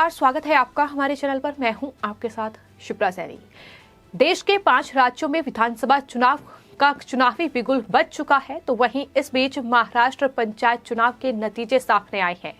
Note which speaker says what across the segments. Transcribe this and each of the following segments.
Speaker 1: नमस्कार, स्वागत है आपका हमारे चैनल पर। मैं हूं आपके साथ शिप्रा सैनी। देश के 5 राज्यों में विधानसभा चुनाव का चुनावी बिगुल बज चुका है, तो वहीं इस बीच महाराष्ट्र पंचायत चुनाव के नतीजे सामने आए हैं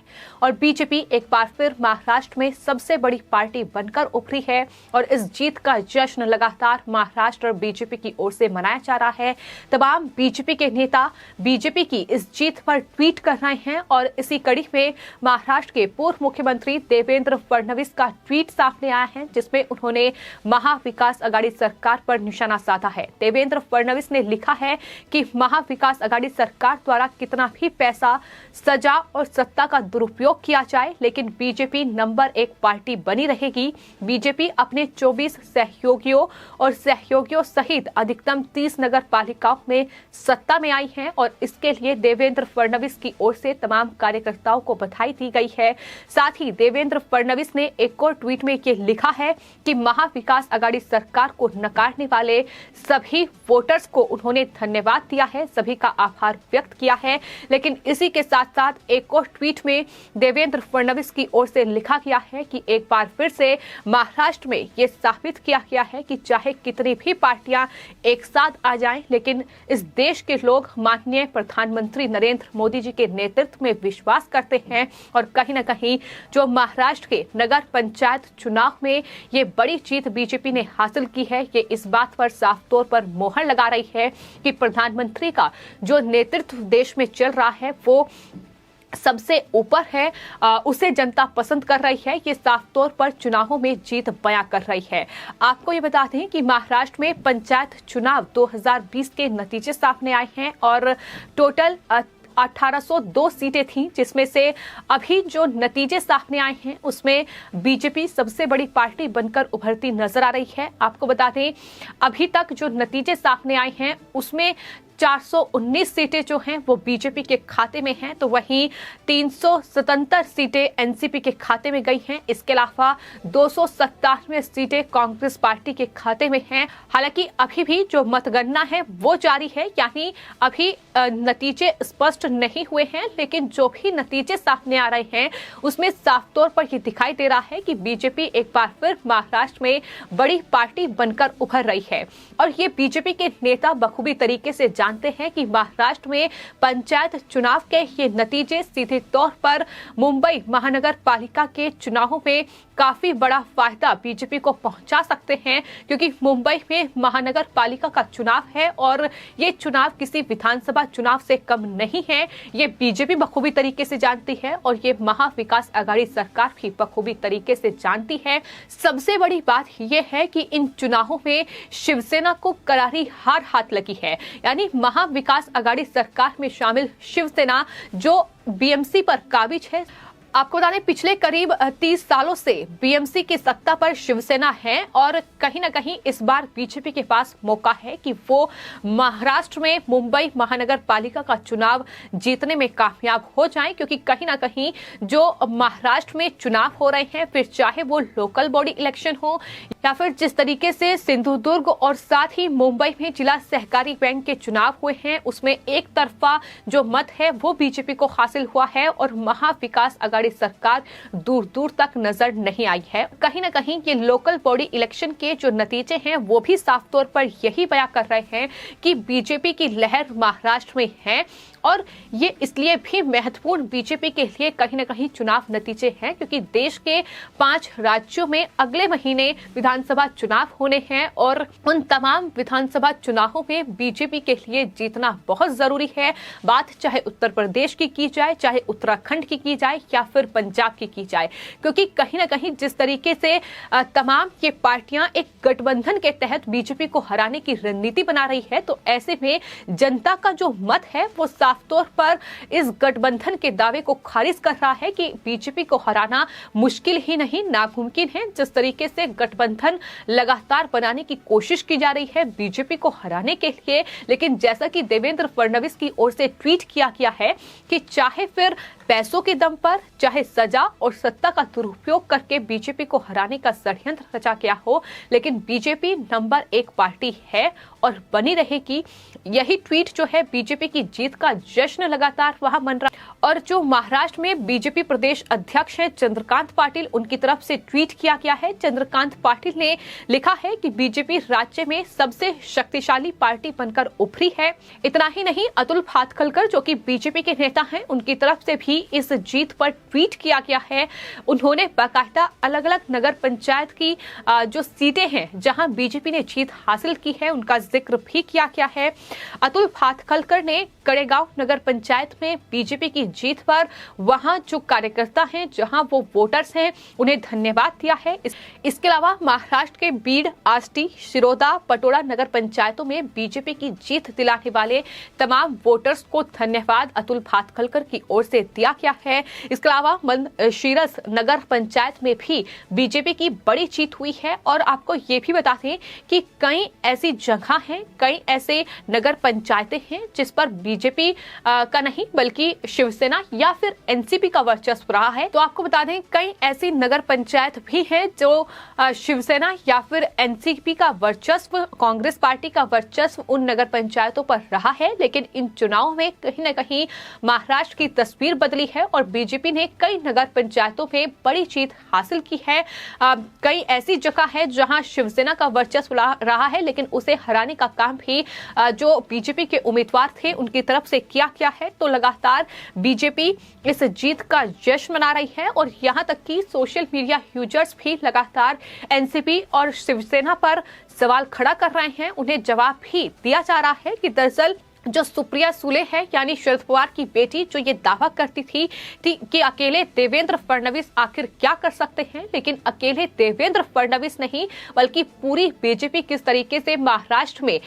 Speaker 1: और बीजेपी एक बार फिर महाराष्ट्र में सबसे बड़ी पार्टी बनकर उभरी है और इस जीत का जश्न लगातार महाराष्ट्र बीजेपी की ओर से मनाया जा रहा है। तमाम बीजेपी के नेता बीजेपी की इस जीत पर ट्वीट कर रहे हैं और इसी कड़ी में महाराष्ट्र के पूर्व मुख्यमंत्री देवेंद्र फडणवीस का ट्वीट सामने आया है, जिसमें उन्होंने महाविकास आघाड़ी सरकार पर निशाना साधा है। देवेंद्र फडणवीस ने लिखा है कि महाविकास आघाड़ी सरकार द्वारा कितना भी पैसा, सजा और सत्ता का दुरुपयोग किया जाए, लेकिन बीजेपी नंबर 1 पार्टी बनी रहेगी। बीजेपी अपने 24 सहयोगियों सहित अधिकतम 30 नगर पालिकाओं में सत्ता में आई है और इसके लिए देवेंद्र फडणवीस की ओर से तमाम कार्यकर्ताओं को बधाई दी गई है। साथ ही देवेंद्र फडणवीस ने एक और ट्वीट में ये लिखा है कि महाविकास आघाड़ी सरकार को नकारने वाले सभी वोटर्स को उन्होंने धन्यवाद दिया है, सभी का आभार व्यक्त किया है। लेकिन इसी के साथ साथ एक और ट्वीट में देवेंद्र फडणवीस की ओर से लिखा गया है कि एक बार फिर से महाराष्ट्र में ये साबित किया गया है कि चाहे कितनी भी पार्टियां एक साथ आ जाएं, लेकिन इस देश के लोग माननीय प्रधानमंत्री नरेंद्र मोदी जी के नेतृत्व में विश्वास करते हैं और कहीं ना कहीं जो महाराष्ट्र के नगर पंचायत चुनाव में ये बड़ी जीत बीजेपी ने हासिल की है, ये इस बात पर साफ तौर पर मोहर लगा रही है कि प्रधानमंत्री का जो नेतृत्व देश में चल रहा है वो सबसे ऊपर है, उसे जनता पसंद कर रही है। ये साफ तौर पर चुनावों में जीत बयां कर रही है। आपको ये बता दें कि महाराष्ट्र में पंचायत चुनाव 2020 के नतीजे सामने आए हैं और टोटल 1802 सीटें थीं, जिसमें से अभी जो नतीजे सामने आए हैं उसमें बीजेपी सबसे बड़ी पार्टी बनकर उभरती नजर आ रही है। आपको बता दें अभी तक जो नतीजे सामने आए हैं उसमें 419 सीटें जो हैं वो बीजेपी के खाते में हैं, तो वहीं 377 सीटें एनसीपी के खाते में गई हैं। इसके अलावा 297 सीटें कांग्रेस पार्टी के खाते में हैं। हालांकि अभी भी जो मतगणना है वो जारी है, यानी अभी नतीजे स्पष्ट नहीं हुए हैं, लेकिन जो भी नतीजे सामने आ रहे हैं उसमें साफ तौर पर ये दिखाई दे रहा है कि बीजेपी एक बार फिर महाराष्ट्र में बड़ी पार्टी बनकर उभर रही है। और ये बीजेपी के नेता बखूबी तरीके से जानते हैं कि महाराष्ट्र में पंचायत चुनाव के ये नतीजे सीधे तौर पर मुंबई महानगर पालिका के चुनावों में काफी बड़ा फायदा बीजेपी को पहुंचा सकते हैं, क्योंकि मुंबई में महानगर पालिका का चुनाव है और ये चुनाव किसी विधानसभा चुनाव से कम नहीं है। ये बीजेपी बखूबी तरीके से जानती है और ये महाविकास आघाड़ी सरकार भी बखूबी तरीके से जानती है। सबसे बड़ी बात यह है कि इन चुनावों में शिवसेना को करारी हार हाथ लगी है, यानी महाविकास आघाड़ी सरकार में शामिल शिवसेना जो बीएमसी पर काबिज है। आपको बता दें पिछले करीब 30 सालों से बीएमसी की सत्ता पर शिवसेना है और कहीं ना कहीं इस बार बीजेपी के पास मौका है कि वो महाराष्ट्र में मुंबई महानगर पालिका का चुनाव जीतने में कामयाब हो जाएं, क्योंकि कहीं ना कहीं जो महाराष्ट्र में चुनाव हो रहे हैं, फिर चाहे वो लोकल बॉडी इलेक्शन हो या फिर जिस तरीके से सिंधुदुर्ग और साथ ही मुंबई में जिला सहकारी बैंक के चुनाव हुए हैं, उसमें एक तरफा जो मत है वो बीजेपी को हासिल हुआ है और महाविकास आघाड़ी सरकार दूर दूर तक नजर नहीं आई है। कहीं ना कहीं ये लोकल बॉडी इलेक्शन के जो नतीजे हैं वो भी साफ तौर पर यही बयां कर रहे हैं कि बीजेपी की लहर महाराष्ट्र में है और ये इसलिए भी महत्वपूर्ण बीजेपी के लिए कहीं ना कहीं चुनाव नतीजे हैं, क्योंकि देश के 5 राज्यों में अगले महीने विधानसभा चुनाव होने हैं और उन तमाम विधानसभा चुनावों में बीजेपी के लिए जीतना बहुत जरूरी है। बात चाहे उत्तर प्रदेश की जाए, चाहे उत्तराखंड की जाए या फिर पंजाब की जाए, क्योंकि कहीं ना कहीं जिस तरीके से तमाम ये पार्टियां एक गठबंधन के तहत बीजेपी को हराने की रणनीति बना रही है, तो ऐसे में जनता का जो मत है वो साफ तौर पर इस गठबंधन के दावे को खारिज कर रहा है कि बीजेपी को हराना मुश्किल ही नहीं नामुमकिन है। जिस तरीके से गठबंधन लगातार बनाने की कोशिश की जा रही है बीजेपी को हराने के लिए, लेकिन जैसा कि देवेंद्र फडणवीस की ओर से ट्वीट किया गया है कि चाहे फिर पैसों के दम पर चाहे सजा और सत्ता का दुरुपयोग करके बीजेपी को हराने का षड्यंत्र रचा गया हो, लेकिन बीजेपी नंबर 1 पार्टी है और बनी रहेगी। यही ट्वीट जो है बीजेपी की जीत का जश्न लगातार वहां मन रहा। और जो महाराष्ट्र में बीजेपी प्रदेश अध्यक्ष हैं चंद्रकांत पाटिल, उनकी तरफ से ट्वीट किया गया है। चंद्रकांत पाटिल ने लिखा है कि बीजेपी राज्य में सबसे शक्तिशाली पार्टी बनकर उभरी है। इतना ही नहीं, अतुल भातखलकर जो कि बीजेपी के नेता हैं, उनकी तरफ से भी इस जीत पर ट्वीट किया गया है। उन्होंने बाकायदा अलग अलग नगर पंचायत की जो सीटें हैं जहां बीजेपी ने जीत हासिल की है उनका जिक्र भी किया गया है। अतुल भातखलकर ने कड़ेगांव नगर पंचायत में बीजेपी की जीत पर वहां जो कार्यकर्ता हैं, जहां वो वोटर्स हैं, उन्हें धन्यवाद दिया है। इसके अलावा महाराष्ट्र के बीड, आष्टी, शिरोदा, पटोड़ा नगर पंचायतों में बीजेपी की जीत दिलाने वाले तमाम वोटर्स को धन्यवाद अतुल भातखलकर की ओर से दिया गया है। इसके अलावा मंदशिरस नगर पंचायत में भी बीजेपी की बड़ी जीत हुई है। और आपको ये भी बता दें कि कई ऐसी जगह हैं, कई ऐसे नगर पंचायतें हैं जिस पर बीजेपी का नहीं बल्कि शिवसेना या फिर एनसीपी का वर्चस्व रहा है। तो आपको बता दें कई ऐसी नगर पंचायत भी हैं जो शिवसेना या फिर एनसीपी का वर्चस्व, कांग्रेस पार्टी का वर्चस्व उन नगर पंचायतों पर रहा है। लेकिन इन चुनावों में कहीं न कहीं महाराष्ट्र की तस्वीर बदली है और बीजेपी ने कई नगर पंचायतों में बड़ी जीत हासिल की है। कई ऐसी जगह है जहां शिवसेना का वर्चस्व रहा है, लेकिन उसे हराने का काम भी जो बीजेपी के उम्मीदवार थे उनकी तरफ से किया गया है। तो लगातार बीजेपी इस जीत का जश्न मना रही है और यहां तक कि सोशल मीडिया यूजर्स भी लगातार एनसीपी और शिवसेना पर सवाल खड़ा कर रहे हैं। उन्हें जवाब भी दिया जा रहा है कि दरअसल जो सुप्रिया सुले है यानी शरद पवार की बेटी, जो ये दावा करती थी कि अकेले देवेंद्र फडणवीस आखिर क्या कर सकते हैं, लेकिन अकेले देवेंद्र फडणवीस नहीं बल्कि पूरी बीजेपी किस तरीके से महाराष्ट्र में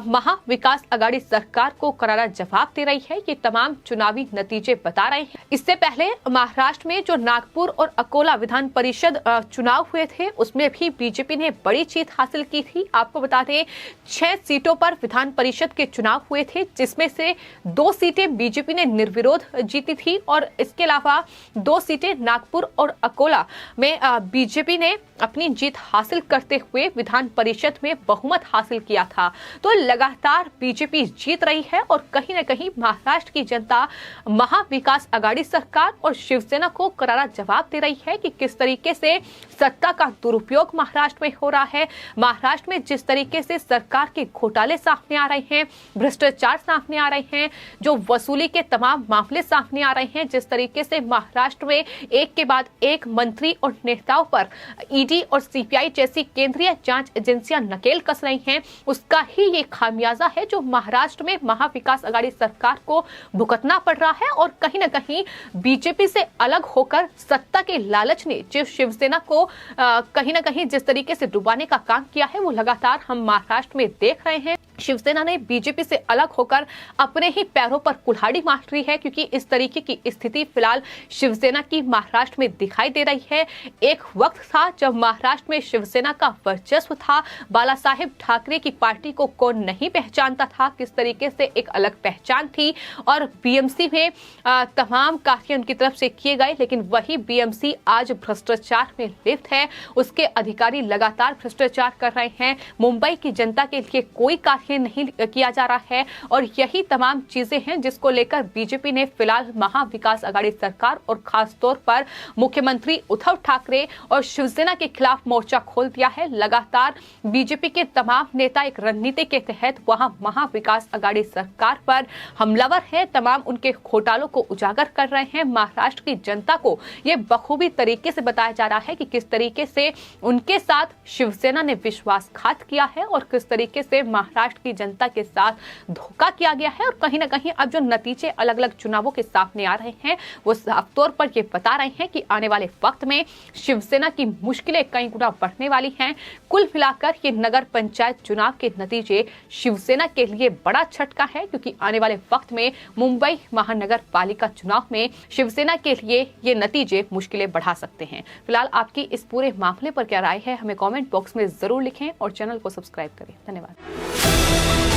Speaker 1: महा विकास आघाड़ी सरकार को करारा जवाब दे रही है, ये तमाम चुनावी नतीजे बता रहे हैं। इससे पहले महाराष्ट्र में जो नागपुर और अकोला विधान परिषद चुनाव हुए थे उसमें भी बीजेपी ने बड़ी जीत हासिल की थी। आपको बता दें 6 सीटों पर विधान परिषद के चुनाव हुए थे, जिसमें से 2 सीटें बीजेपी ने निर्विरोध जीती थी और इसके अलावा 2 सीटें नागपुर और अकोला में बीजेपी ने अपनी जीत हासिल करते हुए विधान परिषद में बहुमत हासिल किया था। तो लगातार बीजेपी जीत रही है और कहीं न कहीं महाराष्ट्र की जनता महा विकास आघाड़ी सरकार और शिवसेना को करारा जवाब दे रही है कि किस तरीके से सत्ता का दुरुपयोग महाराष्ट्र में हो रहा है। महाराष्ट्र में जिस तरीके से सरकार के घोटाले सामने आ रहे हैं, भ्रष्टाचार सामने आ रहे हैं, जो वसूली के तमाम मामले सामने आ रहे हैं, जिस तरीके से महाराष्ट्र में एक के बाद एक मंत्री और नेताओं पर ईडी और सीबीआई जैसी केंद्रीय जांच एजेंसियां नकेल कस रही हैं, उसका ही ये खामियाजा है जो महाराष्ट्र में महा विकास आघाड़ी सरकार को भुगतना पड़ रहा है। और कहीं न कहीं बीजेपी से अलग होकर सत्ता के लालच ने जो शिवसेना को कहीं न कहीं जिस तरीके से डुबाने का काम किया है वो लगातार हम महाराष्ट्र में देख रहे हैं। शिवसेना ने बीजेपी से अलग होकर अपने ही पैरों पर कुल्हाड़ी मार रही है, क्योंकि इस तरीके की स्थिति फिलहाल शिवसेना की महाराष्ट्र में दिखाई दे रही है। एक वक्त था जब महाराष्ट्र में शिवसेना का वर्चस्व था, बाला साहेब ठाकरे की पार्टी को कौन नहीं पहचानता था, किस तरीके से एक अलग पहचान थी और बीएमसी में तमाम कार्य उनकी तरफ से किए गए। लेकिन वही बीएमसी आज भ्रष्टाचार में लिप्त है, उसके अधिकारी लगातार भ्रष्टाचार कर रहे हैं, मुंबई की जनता के लिए कोई कार्य नहीं किया जा रहा है और यही तमाम चीजें हैं जिसको लेकर बीजेपी ने फिलहाल महा विकास आघाड़ी सरकार और खास तौर पर मुख्यमंत्री उद्धव ठाकरे और शिवसेना के खिलाफ मोर्चा खोल दिया है। लगातार बीजेपी के तमाम नेता एक रणनीति के तहत वहां महा विकास आघाड़ी सरकार पर हमलावर है, तमाम उनके घोटालों को उजागर कर रहे हैं। महाराष्ट्र की जनता को यह बखूबी तरीके से बताया जा रहा है कि किस तरीके से उनके साथ शिवसेना ने विश्वासघात किया है और किस तरीके से महाराष्ट्र की जनता के साथ धोखा किया गया है। और कहीं न कहीं अब जो नतीजे अलग अलग चुनावों के सामने आ रहे हैं वो साफ तौर पर ये बता रहे हैं कि आने वाले वक्त में शिवसेना की मुश्किलें कई गुना बढ़ने वाली हैं। कुल मिलाकर ये नगर पंचायत चुनाव के नतीजे शिवसेना के लिए बड़ा झटका है, क्योंकि आने वाले वक्त में मुंबई महानगर पालिका चुनाव में शिवसेना के लिए ये नतीजे मुश्किलें बढ़ा सकते हैं। फिलहाल आपकी इस पूरे मामले पर क्या राय है हमें कमेंट बॉक्स में जरूर लिखें और चैनल को सब्सक्राइब करें। धन्यवाद।